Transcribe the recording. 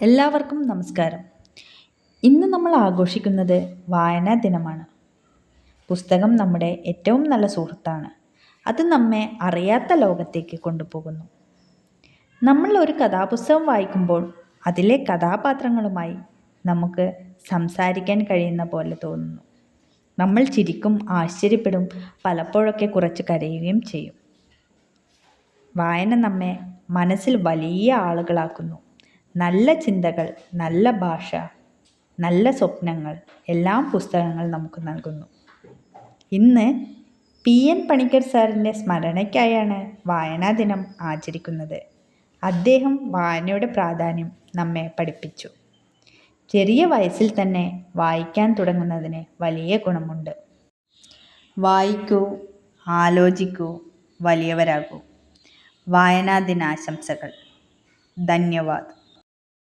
എല്ലാവർക്കും നമസ്കാരം. ഇന്ന് നമ്മൾ ആഘോഷിക്കുന്നത് വായനാ ദിനമാണ്. പുസ്തകം നമ്മുടെ ഏറ്റവും നല്ല സുഹൃത്താണ്. അത് നമ്മെ അറിയാത്ത ലോകത്തേക്ക് കൊണ്ടുപോകുന്നു. നമ്മൾ ഒരു കഥാപുസ്തകം വായിക്കുമ്പോൾ അതിലെ കഥാപാത്രങ്ങളുമായി നമുക്ക് സംസാരിക്കാൻ കഴിയുന്ന പോലെ തോന്നുന്നു. നമ്മൾ ചിരിക്കും, ആശ്ചര്യപ്പെടും, പലപ്പോഴൊക്കെ കുറച്ച് കരയുകയും ചെയ്യും. വായന നമ്മെ മനസ്സിൽ വലിയ ആളുകളാക്കുന്നു. നല്ല ചിന്തകൾ, നല്ല ഭാഷ, നല്ല സ്വപ്നങ്ങൾ എല്ലാം പുസ്തകങ്ങൾ നമുക്ക് നൽകുന്നു. ഇന്ന് PN പണിക്കർ സാറിൻ്റെ സ്മരണയ്ക്കായാണ് വായനാ ദിനം ആചരിക്കുന്നത്. അദ്ദേഹം വായനയുടെ പ്രാധാന്യം നമ്മെ പഠിപ്പിച്ചു. ചെറിയ വയസ്സിൽ തന്നെ വായിക്കാൻ തുടങ്ങുന്നതിന് വലിയ ഗുണമുണ്ട്. വായിക്കൂ, ആലോചിക്കൂ, വലിയവരാകൂ. വായനാ ദിനാശംസകൾ. ധന്യവാദ്.